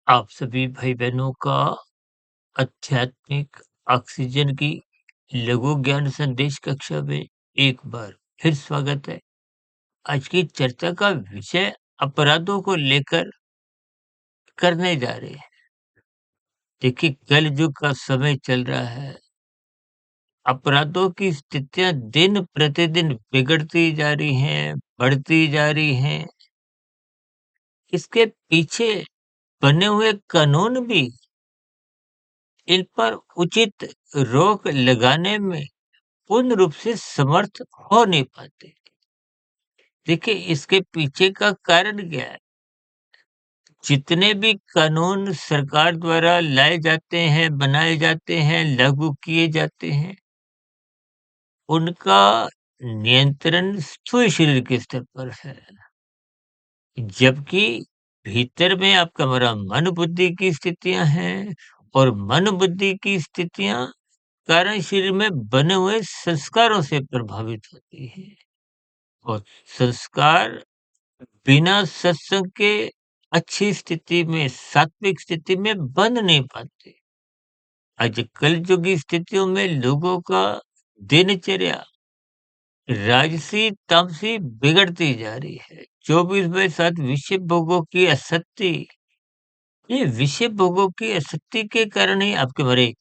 आप सभी भाई-बहनों का आध्यात्मिक ऑक्सीजन की लघु ज्ञान संदेश कक्षा में एक बार फिर स्वागत है। आज की चर्चा का विषय अपराधों को लेकर करने जा रहे हैं। देखिए, कलयुग का समय चल रहा है। अपराधों की स्थितियां दिन प्रतिदिन बिगड़ती जा रही हैं, बढ़ती जा रही हैं। इसके पीछे बने हुए कानून भी इन पर उचित रोक लगाने में पूर्ण रूप से समर्थ हो नहीं पाते। देखिए, इसके पीछे का कारण क्या है? जितने भी कानून सरकार द्वारा लाए जाते हैं, बनाए जाते हैं, लागू किए जाते हैं, उनका नियंत्रण स्थूल शरीर के स्तर पर है। जबकि भीतर में आपका हमारा मन बुद्धि की स्थितियां हैं और मन बुद्धि की स्थितियां कारण शरीर में बने हुए संस्कारों से प्रभावित होती हैं। और संस्कार बिना सत्संग के अच्छी स्थिति में, सात्विक स्थिति में बन नहीं पाते। आज कलयुगी स्थितियों में लोगों का दिनचर्या राजसी तामसी बिगड़ती जा रही है। 24/7 विषय भोगों की आसक्ति, ये विषय भोगों की आसक्ति के कारण ही आपके भरे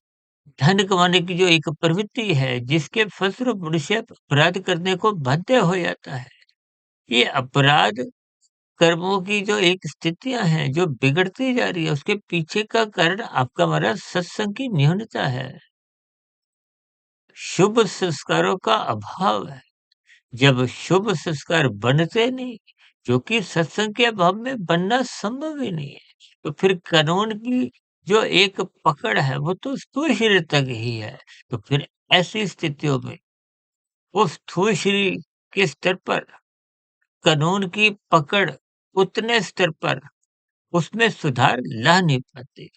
धन कमाने की जो एक प्रवृत्ति है, जिसके फलस्वरूप मनुष्य अपराध करने को बाध्य हो जाता है। ये अपराध कर्मों की जो एक स्थितियाँ हैं, जो बिगड़ती जा रही है, उसके पीछे का कारण आपका हमारा सत्संग की न्यूनता है। शुभ संस्कारों का अभाव है। जब शुभ संस्कार बनते नहीं, जो कि सत्संग के अभाव में बनना संभव ही नहीं है, तो फिर कानून की जो एक पकड़ है, वो तो स्थूल शरीर तक ही है। तो फिर ऐसी स्थितियों में उस स्थूल शरीर के स्तर पर कानून की पकड़ उतने स्तर पर उसमें सुधार ला नहीं पाते।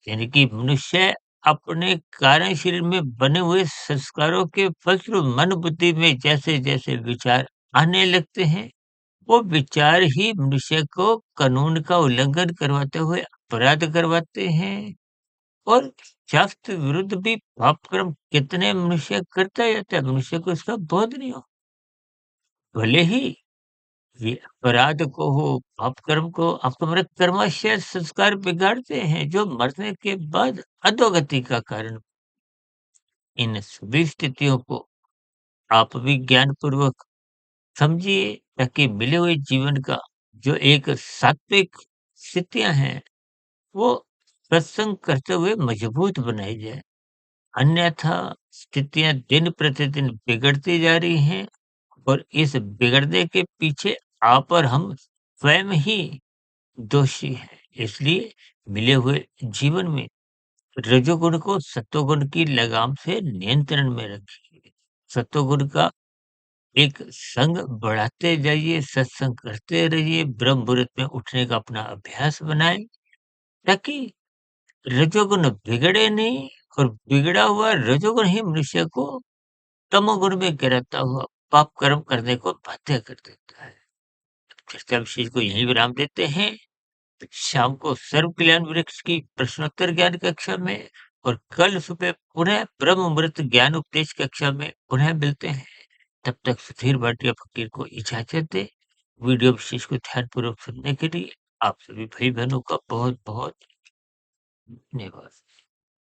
यानी कि मनुष्य अपने कारण शरीर में बने हुए संस्कारों के फलस्वरूप मन बुद्धि में जैसे-जैसे विचार आने लगते हैं, वो विचार ही मनुष्य को कानून का उल्लंघन करवाते हुए अपराध करवाते हैं। और शास्त्र विरुद्ध भी पाप कर्म कितने मनुष्य करता जाता है, मनुष्य को इसका बोध नहीं हो। भले ही ये अपराध को हो, पाप कर्म को आपको मेरे कर्माशय संस्कार बिगाड़ते हैं, जो मरने के बाद अधोगति का कारण। इन सभी स्थितियों को आप भी ज्ञानपूर्वक समझिए, ताकि मिले हुए जीवन का जो एक सात्विक स्थितियाँ हैं, वो सत्संग करते हुए मजबूत बनाई जाए। अन्यथा स्थितियाँ दिन प्रतिदिन बिगड़ती जा रही हैं और इस बिगड़ने के पीछे आप और हम स्वयं ही दोषी हैं। इसलिए मिले हुए जीवन में रजोगुण को सत्वगुण की लगाम से नियंत्रण में रखिए। सत्वगुण का एक संग बढ़ाते जाइए, सत्संग करते रहिए, ब्रह्म मुहूर्त में उठने का अपना अभ्यास बनाएँ, ताकि रजोगुण बिगड़े नहीं और बिगड़ा हुआ रजोगुण ही मनुष्य को तमोगुण में गिराता हुआ पाप कर्म करने को बाध्य कर देता है। चर्चा विशेष को यहीं विराम देते हैं। शाम को सर्व कल्याण वृक्ष की प्रश्नोत्तर ज्ञान कक्षा में और कल सुबह पुनः ब्रह्म मुहूर्त ज्ञान उपदेश कक्षा में पुनः मिलते हैं। तब तक सुधीर भाटिया फकीर को इजाजत दें। वीडियो विशेष को ध्यानपूर्वक सुनने के लिए आप सभी भाई बहनों का बहुत बहुत धन्यवाद।